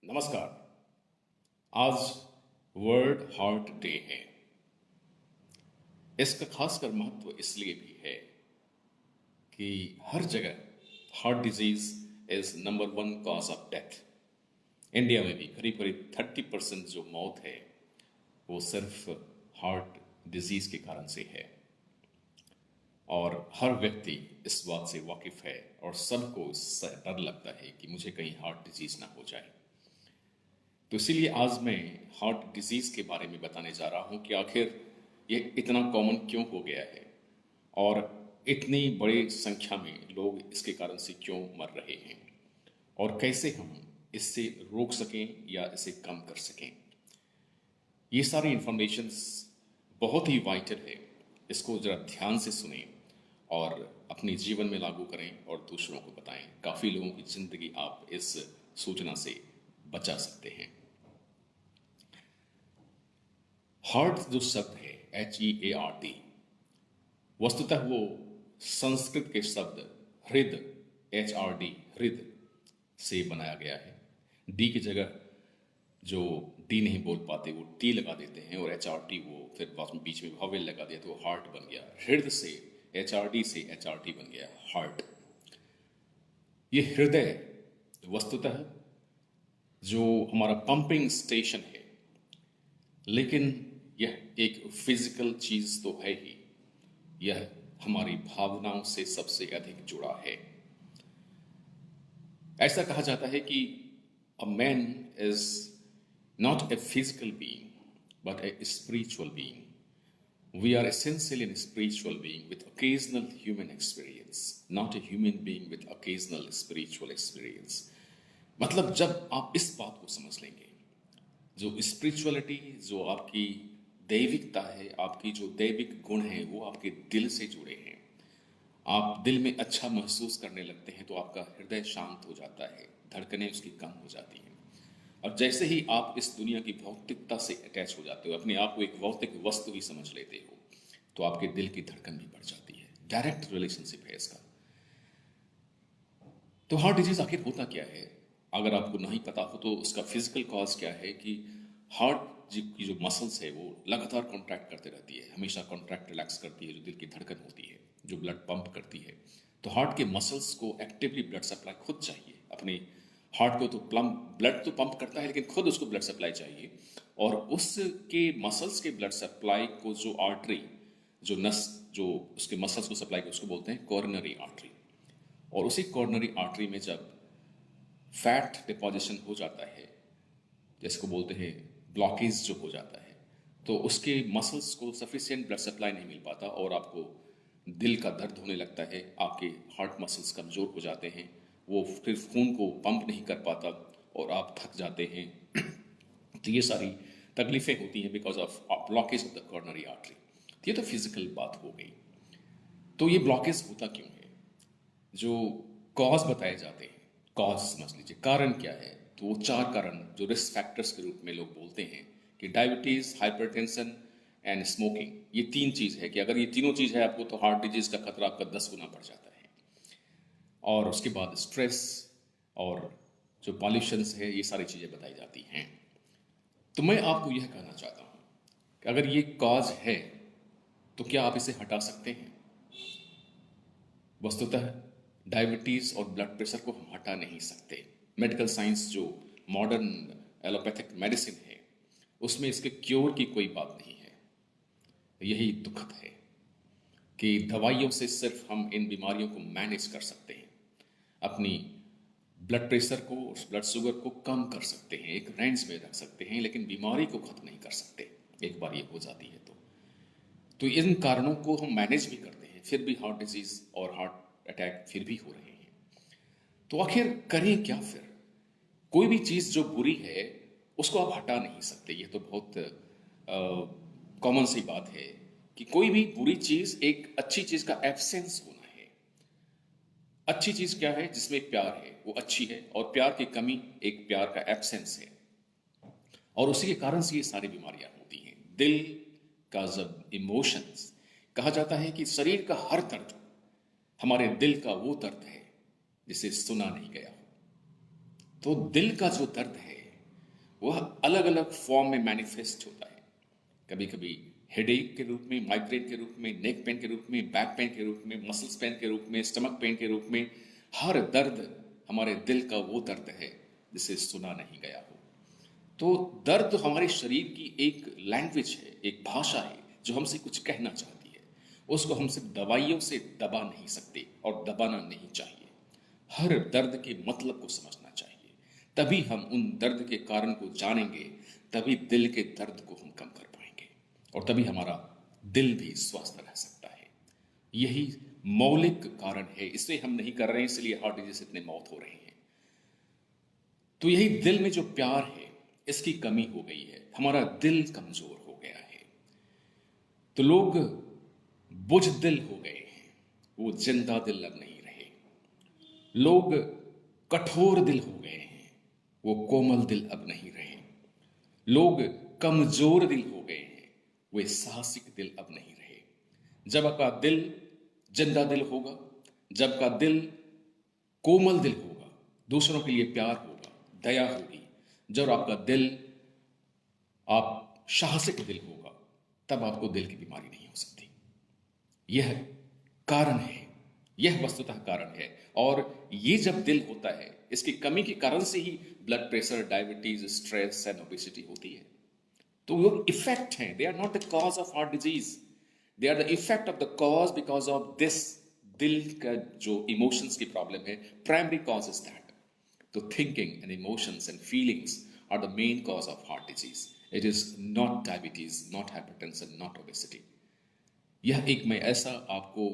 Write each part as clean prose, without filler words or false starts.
नमस्कार। आज world heart day है। इसका खासकर महत्व इसलिए भी है कि हर जगह heart disease is number one cause of death. India में भी करीब करीब 30% जो मौत है वो सिर्फ हार्ट डिजीज के कारण से है। और हर व्यक्ति इस बात से वाकिफ है और सबको इससे डर लगता है कि मुझे कहीं हार्ट डिजीज ना हो जाए। तो इसीलिए आज मैं हार्ट डिजीज के बारे में बताने जा रहा हूँ कि आखिर ये इतना कॉमन क्यों हो गया है और इतनी बड़ी संख्या में लोग इसके कारण से क्यों मर रहे हैं और कैसे हम इससे रोक सकें या इसे कम कर सकें। ये सारी इंफॉर्मेशंस बहुत ही वाइटल है। इसको ज़रा ध्यान से सुनें और अपने जीवन में लागू करें और दूसरों को बताएं। काफ़ी लोगों की ज़िंदगी आप इस सूचना से बचा सकते हैं। हार्ट जो शब्द है HEART, वस्तुतः वो संस्कृत के शब्द हृदय HRD हृदय से बनाया गया है। डी की जगह जो डी नहीं बोल पाते वो टी लगा देते हैं और HRT वो फिर बाद में बीच में वावेल लगा दिया तो हार्ट बन गया। हृदय से HRD से HRT बन गया हार्ट। ये हृदय वस्तुतः जो हमारा पंपिंग स्टेशन है, लेकिन यह एक फिजिकल चीज तो है ही, यह हमारी भावनाओं से सबसे अधिक जुड़ा है। ऐसा कहा जाता है कि a man is not a physical being but a spiritual being. We are essentially an spiritual being with occasional human experience, not a human being with occasional spiritual experience. मतलब जब आप इस बात को समझ लेंगे, जो स्पिरिचुअलिटी, जो आपकी दैविकता है, आपकी जो दैविक गुण है वो आपके दिल से जुड़े हैं। आप दिल में अच्छा महसूस करने लगते हैं तो आपका हृदय शांत हो जाता है, धड़कनें उसकी कम हो जाती हैं। और जैसे ही आप इस दुनिया की भौतिकता से अटैच हो जाते हो, अपने आप को एक भौतिक वस्तु ही समझ लेते हो, तो आपके दिल की धड़कन भी बढ़ जाती है। डायरेक्ट रिलेशनशिप है इसका। तो हार्ट डिजीज आखिर होता क्या है? अगर आपको नहीं पता हो तो उसका फिजिकल कॉज क्या है कि हार्ट की जो मसल्स है वो लगातार कॉन्ट्रैक्ट करते रहती है, हमेशा कॉन्ट्रैक्ट रिलैक्स करती है, जो दिल की धड़कन होती है, जो ब्लड पंप करती है। तो हार्ट के मसल्स को एक्टिवली ब्लड सप्लाई खुद चाहिए। अपने हार्ट को तो ब्लड तो पंप करता है, लेकिन खुद उसको ब्लड सप्लाई चाहिए। और उसके मसल्स के ब्लड सप्लाई को जो आर्टरी, जो नस, जो उसके मसल्स को सप्लाई कर, उसको बोलते हैं कोरोनरी आर्टरी। और उसी कोरोनरी आर्टरी में जब फैट डिपॉजिशन हो जाता है, जिसको बोलते हैं ब्लॉकेज जो हो जाता है, तो उसके मसल्स को सफिशिएंट ब्लड सप्लाई नहीं मिल पाता और आपको दिल का दर्द होने लगता है। आपके हार्ट मसल्स कमज़ोर हो जाते हैं, वो फिर खून को पंप नहीं कर पाता और आप थक जाते हैं। तो ये सारी तकलीफें होती हैं because of blockage of the coronary artery. ये तो फिजिकल बात हो गई। तो ये ब्लॉकेज होता क्यों है? जो कॉज बताए जाते हैं, कॉज समझ लीजिए, कारण क्या है? तो वो 4 कारण जो रिस्क फैक्टर्स के रूप में लोग बोलते हैं कि डायबिटीज, हाइपरटेंशन एंड स्मोकिंग, ये 3 चीज है कि अगर ये तीनों चीज है आपको, तो हार्ट डिजीज का खतरा आपका 10 गुना बढ़ जाता है। और उसके बाद स्ट्रेस और जो पॉल्यूशंस है, ये सारी चीजें बताई जाती हैं। तो मैं आपको यह कहना चाहता हूं कि अगर ये कॉज है तो क्या आप इसे हटा सकते हैं? वस्तुतः डायबिटीज और ब्लड प्रेशर को हम हटा नहीं सकते। मेडिकल साइंस जो मॉडर्न एलोपैथिक मेडिसिन है, उसमें इसके क्योर की कोई बात नहीं है। यही दुखद है कि दवाइयों से सिर्फ हम इन बीमारियों को मैनेज कर सकते हैं, अपनी ब्लड प्रेशर को और ब्लड शुगर को कम कर सकते हैं, एक रेंज में रख सकते हैं, लेकिन बीमारी को खत्म नहीं कर सकते एक बार ये हो जाती है तो इन कारणों को हम मैनेज भी करते हैं, फिर भी हार्ट डिजीज और हार्ट अटैक फिर भी हो रहे हैं। तो आखिर करें क्या फिर? कोई भी चीज जो बुरी है उसको आप हटा नहीं सकते। ये तो बहुत कॉमन सी बात है कि कोई भी बुरी चीज एक अच्छी चीज का एब्सेंस होना है। अच्छी चीज क्या है? जिसमें प्यार है वो अच्छी है, और प्यार की कमी एक प्यार का एब्सेंस है। और उसी के कारण से ये सारी बीमारियां होती हैं। दिल का जब इमोशंस, कहा जाता है कि शरीर का हर दर्द हमारे दिल का वो दर्द है जिसे सुना नहीं गया हो। तो दिल का जो दर्द है वह अलग अलग फॉर्म में मैनिफेस्ट होता है। कभी कभी हेडेक के रूप में, माइग्रेन के रूप में, नेक पेन के रूप में, बैक पेन के रूप में, मसल्स पेन के रूप में, स्टमक पेन के रूप में। हर दर्द हमारे दिल का वो दर्द है जिसे सुना नहीं गया हो। तो दर्द हमारे शरीर की एक लैंग्वेज है, एक भाषा है जो हमसे कुछ कहना चाहती है। उसको हम सिर्फ दवाइयों से दबा नहीं सकते और दबाना नहीं चाहिए। हर दर्द के मतलब को समझना चाहिए, तभी हम उन दर्द के कारण को जानेंगे, तभी दिल के दर्द को हम कम कर पाएंगे और तभी हमारा दिल भी स्वस्थ रह सकता है। यही मौलिक कारण है। इसे हम नहीं कर रहे हैं, इसलिए हार्ट डिजीज से इतने मौत हो रहे हैं। तो यही दिल में जो प्यार है इसकी कमी हो गई है, हमारा दिल कमजोर हो गया है। तो लोग बुज़दिल हो गए हैं, वो जिंदा दिल अब नहीं रहे। लोग कठोर दिल हो गए हैं, वो कोमल दिल अब नहीं रहे। लोग कमजोर दिल हो गए हैं, वे साहसिक दिल अब नहीं रहे। जब आपका दिल जिंदा दिल होगा, जब का दिल कोमल दिल होगा, दूसरों के लिए प्यार होगा, दया होगी, जब आपका दिल आप साहसिक दिल होगा, तब आपको दिल की बीमारी नहीं हो सकती। यह कारण है, यह वस्तुतः कारण है। और ये जब दिल होता है, इसकी कमी के कारण से ही blood pressure, diabetes, stress and obesity होती है। तो वो इफेक्ट हैं, they are not the cause of heart disease, they are the effect of the cause because of this. दिल का जो इमोशंस की प्रॉब्लम है, प्राइमरी कॉज इज दैट। तो thinking and emotions and feelings are the main cause of heart disease. It is not diabetes, not hypertension, not obesity. यह एक मैं ऐसा आपको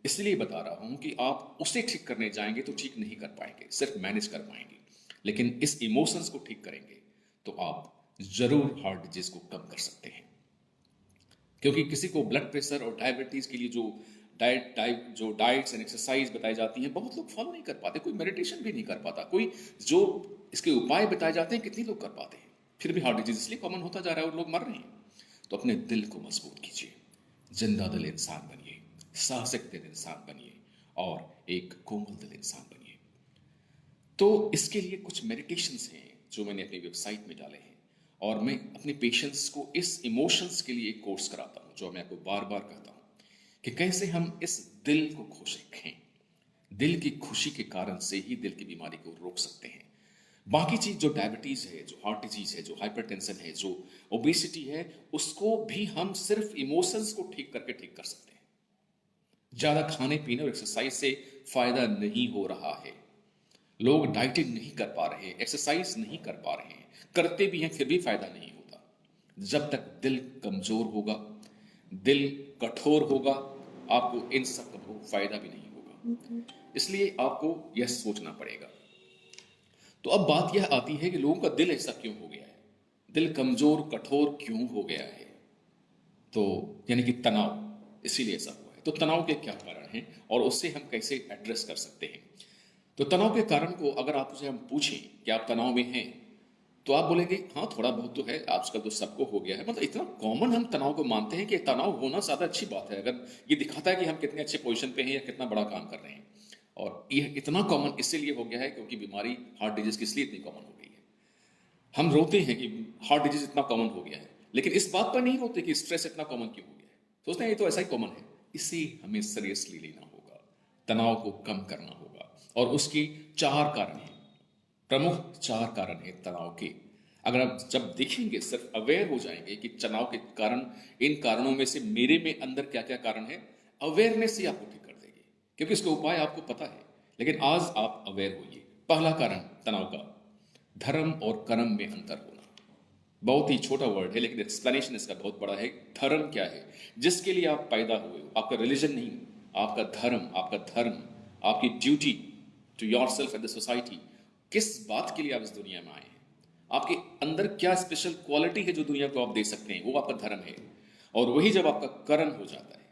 इसलिए बता रहा हूं कि आप उसे ठीक करने जाएंगे तो ठीक नहीं कर पाएंगे, सिर्फ मैनेज कर पाएंगे। लेकिन इस इमोशंस को ठीक करेंगे तो आप जरूर हार्ट डिजीज को कम कर सकते हैं। क्योंकि किसी को ब्लड प्रेशर और डायबिटीज के लिए जो डाइट्स एंड एक्सरसाइज बताई जाती हैं, बहुत लोग फॉलो नहीं कर पाते। कोई मेडिटेशन भी नहीं कर पाता। कोई जो इसके उपाय बताए जाते हैं, कितने लोग कर पाते हैं। फिर भी हार्ट डिजीज इसलिए कॉमन होता जा रहा है और लोग मर रहे हैं। तो अपने दिल को मजबूत कीजिए, जिंदा दिल इंसान बनिए, साहसिक दिल इंसान बनिए और एक कोमल दिल इंसान बनिए। तो इसके लिए कुछ मेडिटेशंस हैं जो मैंने अपनी वेबसाइट में डाले हैं, और मैं अपने पेशेंट्स को इस इमोशंस के लिए एक कोर्स कराता हूं, जो मैं आपको बार बार कहता हूं कि कैसे हम इस दिल को खुश रखें। दिल की खुशी के कारण से ही दिल की बीमारी को रोक सकते हैं। बाकी चीज जो डायबिटीज है, जो हार्ट डिजीज है, जो हाइपरटेंशन है, जो ओबेसिटी है, उसको भी हम सिर्फ इमोशंस को ठीक करके ठीक कर सकते हैं। ज्यादा खाने पीने और एक्सरसाइज से फायदा नहीं हो रहा है। लोग डाइटिंग नहीं कर पा रहे, एक्सरसाइज नहीं कर पा रहे हैं, करते भी हैं फिर भी फायदा नहीं होता। जब तक दिल कमजोर होगा, दिल कठोर होगा, आपको इन सब का फायदा भी नहीं होगा। इसलिए आपको यह सोचना पड़ेगा। तो अब बात यह आती है कि लोगों का दिल ऐसा क्यों हो गया है, दिल कमजोर कठोर क्यों हो गया है। तो यानी कि तनाव इसीलिए ऐसा हुआ है। तो तनाव के क्या कारण हैं और उससे हम कैसे एड्रेस कर सकते हैं। तो तनाव के कारण को अगर आपसे हम पूछें कि आप तनाव में हैं, तो आप बोलेंगे हाँ थोड़ा बहुत तो है, आजकल तो सबको हो गया है। मतलब इतना कॉमन हम तनाव को मानते हैं कि तनाव होना ज्यादा अच्छी बात है, अगर ये दिखाता है कि हम कितने अच्छे पोजीशन पे हैं या कितना बड़ा काम कर रहे हैं। और यह इतना कॉमन इसलिए हो गया है क्योंकि बीमारी हार्ट डिजीज किस लिए इतनी कॉमन हो गई है। हम रोते हैं कि हार्ट डिजीज इतना कॉमन हो गया है, लेकिन इस बात पर नहीं रोते कि स्ट्रेस इतना कॉमन क्यों हो गया है। सोचते हैं ये तो ऐसा ही कॉमन है। इसे हमें सीरियसली लेना होगा, तनाव को कम करना होगा। और उसकी चार कारण हैं, प्रमुख चार कारण हैं तनाव के। अगर आप जब देखेंगे, सिर्फ अवेयर हो जाएंगे कि तनाव के कारण, इन कारणों में से मेरे में अंदर क्या क्या कारण है, अवेयरनेस ही आपको ठीक कर देगी। क्योंकि इसका उपाय आपको पता है, लेकिन आज आप अवेयर होइए। पहला कारण तनाव का, धर्म और कर्म में अंतर होना। बहुत ही छोटा वर्ड है लेकिन एक्सप्लेनेशन इसका बहुत बड़ा है। धर्म क्या है, जिसके लिए आप पैदा हुए हो, आपका रिलीजन नहीं, आपका धर्म, आपकी duty to yourself and the society. किस बात के लिए आप इस दुनिया में आए हैं, आपके अंदर क्या स्पेशल क्वालिटी है जो दुनिया को आप दे सकते हैं, वो आपका धर्म है। और वही जब आपका कर्म हो जाता है,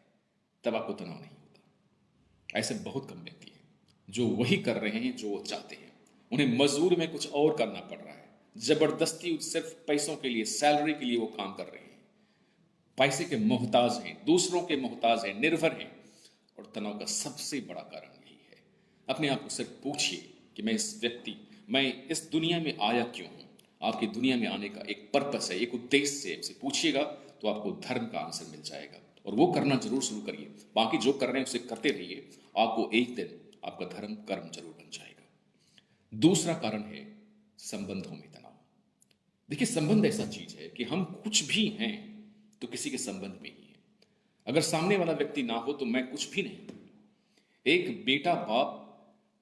तब आपको तनाव नहीं होता। ऐसे बहुत कम व्यक्ति हैं जो वही कर रहे हैं जो वो चाहते हैं। उन्हें मजदूर में कुछ और करना पड़ रहा है, जबरदस्ती सिर्फ पैसों के लिए, सैलरी के लिए वो काम कर रहे हैं। पैसे के मोहताज हैं, दूसरों के मोहताज हैं, निर्भर हैं। और तनाव का सबसे बड़ा कारण यही है। अपने आप को सिर्फ पूछिए कि मैं इस दुनिया में आया क्यों हूं। आपकी दुनिया में आने का एक पर्पस है, एक उद्देश्य है, उसे पूछिएगा तो आपको धर्म का आंसर मिल जाएगा। और वो करना जरूर शुरू करिए। बाकी जो कर रहे हैं उसे करते रहिए, आपको एक दिन आपका धर्म कर्म जरूर बन जाएगा। दूसरा कारण है संबंधों में तनाव। देखिए, संबंध ऐसा चीज है कि हम कुछ भी हैं तो किसी के संबंध में ही है। अगर सामने वाला व्यक्ति ना हो तो मैं कुछ भी नहीं। एक बेटा बाप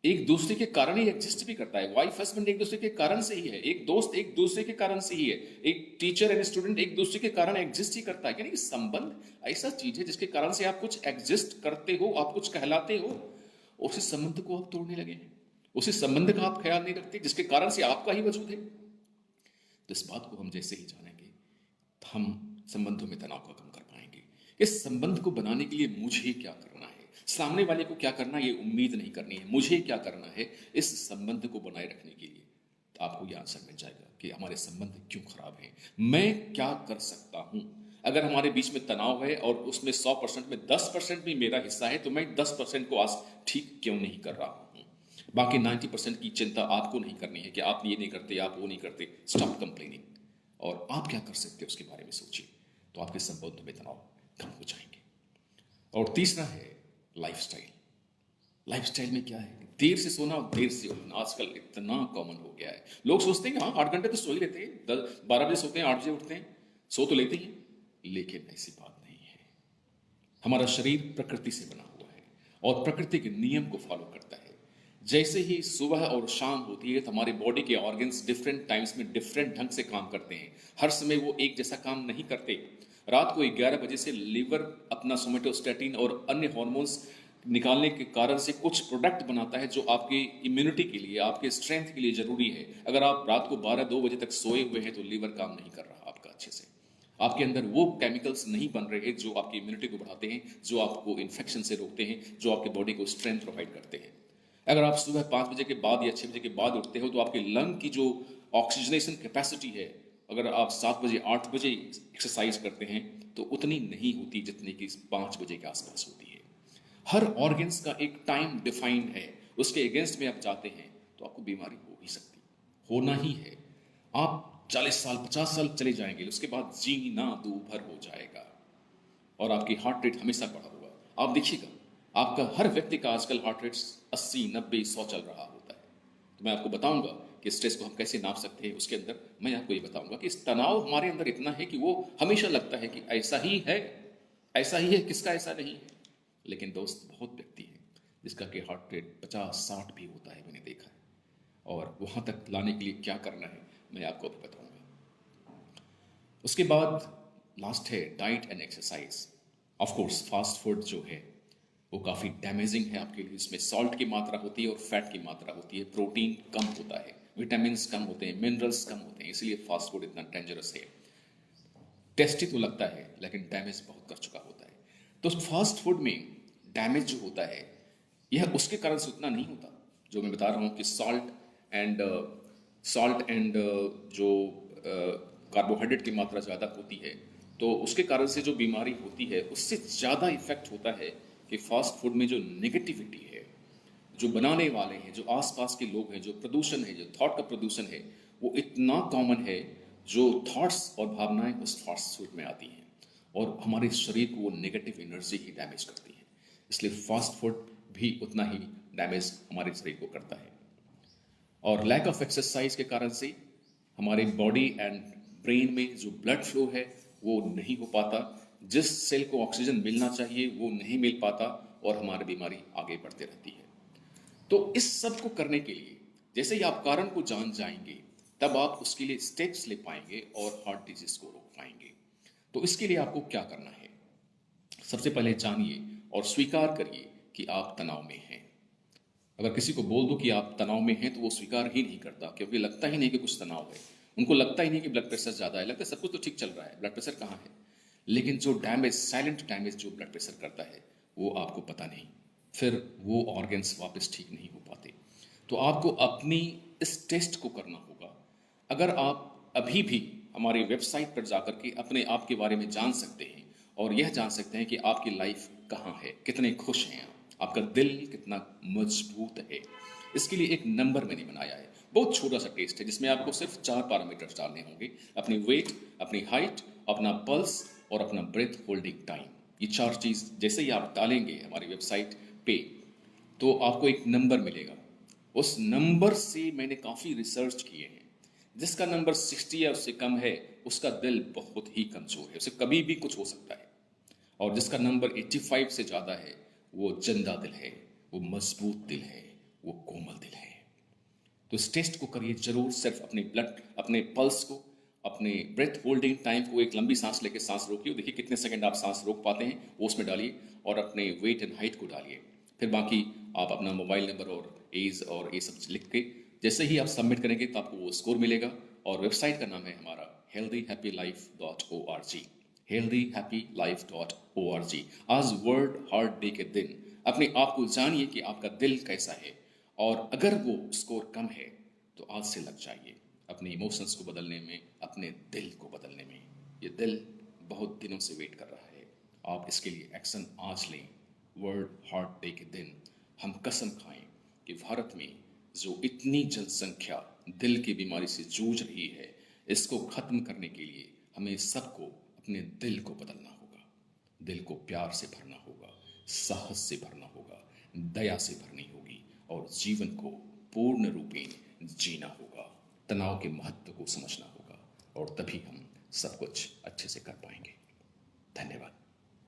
एक दूसरे के कारण ही एग्जिस्ट भी करता है। वाइफ हस्बैंड एक दूसरे के कारण से ही है। एक दोस्त एक दूसरे के कारण से ही है। एक टीचर एंड स्टूडेंट एक दूसरे के कारण एग्जिस्ट ही करता है। यानी कि संबंध ऐसा चीज है जिसके कारण से आप कुछ एग्जिस्ट करते हो, आप कुछ कहलाते हो। उसी संबंध को आप तोड़ने लगे हैं, उसी संबंध का आप ख्याल नहीं रखते जिसके कारण से आपका ही वजूद है। तो इस बात को हम जैसे ही जानेंगे हम संबंधों में तनाव को कम कर पाएंगे। इस संबंध को बनाने के लिए मुझे क्या करना है, सामने वाले को क्या करना है, ये उम्मीद नहीं करनी है, मुझे क्या करना है इस संबंध को बनाए रखने के लिए। तो आपको यह आंसर मिल जाएगा कि हमारे संबंध क्यों खराब हैं, मैं क्या कर सकता हूं। अगर हमारे बीच में तनाव है और उसमें 100% में 10% भी मेरा हिस्सा है तो मैं 10% को आज ठीक क्यों नहीं कर रहा हूं। बाकी 90% की चिंता आपको नहीं करनी है कि आप ये नहीं करते, आप वो नहीं करते। स्टॉप कंप्लेनिंग और आप क्या कर सकते हैं उसके बारे में सोचिए, तो आपके संबंधों में तनाव कम हो जाएंगे। और तीसरा है लाइफस्टाइल। लाइफस्टाइल में क्या है, देर से सोना और देर से उठना आजकल इतना कॉमन हो गया है। लोग सोचते हैं कि हाँ 8 घंटे तो सो ही लेते हैं, 12 बजे सोते हैं, 8 बजे उठते हैं, सो तो लेते हैं, लेकिन ऐसी बात नहीं है। हमारा शरीर प्रकृति से बना हुआ है और प्रकृति के नियम को फॉलो करता है। जैसे ही सुबह और शाम होती है तो हमारी बॉडी के ऑर्गन्स डिफरेंट टाइम्स में डिफरेंट ढंग से काम करते हैं। हर समय वो एक जैसा काम नहीं करते। रात को 11 बजे से लीवर अपना सोमेटोस्टैटिन और अन्य हार्मोन्स निकालने के कारण से कुछ प्रोडक्ट बनाता है जो आपकी इम्यूनिटी के लिए, आपके स्ट्रेंथ के लिए जरूरी है। अगर आप रात को 12-2 बजे तक सोए हुए हैं तो लीवर काम नहीं कर रहा आपका अच्छे से। आपके अंदर वो केमिकल्स नहीं बन रहे हैं जो आपकी इम्यूनिटी को बढ़ाते हैं, जो आपको इन्फेक्शन से रोकते हैं, जो आपके बॉडी को स्ट्रेंथ प्रोवाइड करते हैं। अगर आप सुबह 5 बजे के बाद या 6 बजे के बाद उठते हो तो आपके लंग की जो ऑक्सीजनेशन कैपेसिटी है, अगर आप 7 बजे 8 बजे एक्सरसाइज करते हैं तो उतनी नहीं होती जितनी कि 5 बजे के आसपास होती है। हर ऑर्गन्स का एक टाइम डिफाइंड है, उसके अगेंस्ट में आप जाते हैं तो आपको बीमारी हो ही सकती, होना ही है। आप 40 साल 50 साल चले जाएंगे, उसके बाद जीना दूभर हो जाएगा और आपकी हार्ट रेट हमेशा बढ़ा हुआ। आप देखिएगा आपका हर व्यक्ति का आजकल हार्ट रेट 80, 90, 100 चल रहा होता है। तो मैं आपको बताऊंगा कि स्ट्रेस को हम कैसे नाप सकते हैं। उसके अंदर मैं आपको ये बताऊंगा कि इस तनाव हमारे अंदर इतना है कि वो हमेशा लगता है कि ऐसा ही है, ऐसा ही है, किसका ऐसा नहीं है। लेकिन दोस्त, बहुत व्यक्ति है जिसका कि हार्ट रेट 50-60 भी होता है, मैंने देखा है। और वहां तक लाने के लिए क्या करना है मैं आपको अभी बताऊंगा। उसके बाद लास्ट है diet and exercise. Of course fast food जो है वो काफ़ी डैमेजिंग है आपके लिए। इसमें सॉल्ट की मात्रा होती है और फैट की मात्रा होती है, प्रोटीन कम होता है, विटामिन कम होते हैं, मिनरल्स कम होते हैं, इसलिए फास्ट फूड इतना डेंजरस है। टेस्टी तो लगता है लेकिन डैमेज बहुत कर चुका होता है। तो फास्ट फूड में डैमेज जो होता है यह उसके कारण से उतना नहीं होता जो मैं बता रहा हूँ कि सॉल्ट एंड जो कार्बोहाइड्रेट की मात्रा ज़्यादा होती है तो उसके कारण से जो बीमारी होती है उससे ज़्यादा इफेक्ट होता है कि फास्ट फूड में जो नेगेटिविटी है, जो बनाने वाले हैं, जो आसपास के लोग हैं, जो प्रदूषण है, जो थॉट का प्रदूषण है, वो इतना कॉमन है। जो थॉट्स और भावनाएं उस फास्ट फूड में आती हैं और हमारे शरीर को वो नेगेटिव एनर्जी ही डैमेज करती है। इसलिए फास्ट फूड भी उतना ही डैमेज हमारे शरीर को करता है। और लैक ऑफ एक्सरसाइज के कारण से हमारे बॉडी एंड ब्रेन में जो ब्लड फ्लो है वो नहीं हो पाता, जिस सेल को ऑक्सीजन मिलना चाहिए वो नहीं मिल पाता और हमारी बीमारी आगे बढ़ती रहती है। तो इस सब को करने के लिए जैसे ही आप कारण को जान जाएंगे तब आप उसके लिए स्टेप्स ले पाएंगे और हार्ट डिजीज को रोक पाएंगे। तो इसके लिए आपको क्या करना है, सबसे पहले जानिए और स्वीकार करिए कि आप तनाव में हैं। अगर किसी को बोल दो कि आप तनाव में हैं तो वो स्वीकार ही नहीं करता, क्योंकि लगता ही नहीं कि कुछ तनाव है। उनको लगता ही नहीं कि ब्लड प्रेशर ज़्यादा है, लगता है सब कुछ तो ठीक चल रहा है, ब्लड प्रेशर कहाँ है। लेकिन जो डैमेज, साइलेंट डैमेज जो ब्लड प्रेशर करता है वो आपको पता नहीं, फिर वो ऑर्गन्स वापस ठीक नहीं हो पाते। तो आपको अपनी इस टेस्ट को करना होगा। अगर आप अभी भी हमारी वेबसाइट पर जाकर के अपने आप के बारे में जान सकते हैं और यह जान सकते हैं कि आपकी लाइफ कहाँ है, कितने खुश हैं आप, आपका दिल कितना मजबूत है, इसके लिए एक नंबर मैंने बनाया है बहुत छोटा सा टेस्ट है जिसमें आपको सिर्फ 4 पैरामीटर्स डालने होंगे, अपनी वेट, अपनी हाइट, अपना पल्स और अपना ब्रेथ होल्डिंग टाइम। ये 4 चीज़ जैसे ही आप डालेंगे हमारी वेबसाइट पे तो आपको एक नंबर मिलेगा। उस नंबर से मैंने काफ़ी रिसर्च किए हैं। जिसका नंबर 60 या उससे कम है उसका दिल बहुत ही कमज़ोर है, उसे कभी भी कुछ हो सकता है। और जिसका नंबर 85 से ज़्यादा है वो जिंदा दिल है, वो मजबूत दिल है, वो कोमल दिल है। तो इस टेस्ट को करिए जरूर, सिर्फ अपने ब्लड, अपने पल्स को, अपने ब्रेथ होल्डिंग टाइम को, एक लंबी सांस लेके सांस रोकिए, देखिए कितने सेकंड आप सांस रोक पाते हैं, वो उसमें डालिए और अपने वेट एंड हाइट को डालिए। फिर बाकी आप अपना मोबाइल नंबर और एज और ये सब लिख के जैसे ही आप सबमिट करेंगे तो आपको वो स्कोर मिलेगा। और वेबसाइट का नाम है हमारा healthyhappylife.org, healthyhappylife.org। आज वर्ल्ड हार्ट डे के दिन अपने आप को जानिए कि आपका दिल कैसा है, और अगर वो स्कोर कम है तो आज से लग जाइए अपने इमोशंस को बदलने में, अपने दिल को बदलने में। ये दिल बहुत दिनों से वेट कर रहा है, आप इसके लिए एक्शन आज लें। वर्ल्ड हार्ट डे के दिन हम कसम खाएं कि भारत में जो इतनी जनसंख्या दिल की बीमारी से जूझ रही है, इसको खत्म करने के लिए हमें सबको अपने दिल को बदलना होगा। दिल को प्यार से भरना होगा, साहस से भरना होगा, दया से भरनी होगी और जीवन को पूर्ण रूपेण जीना होगा। तनाव के महत्व को समझना होगा और तभी हम सब कुछ अच्छे से कर पाएंगे। धन्यवाद।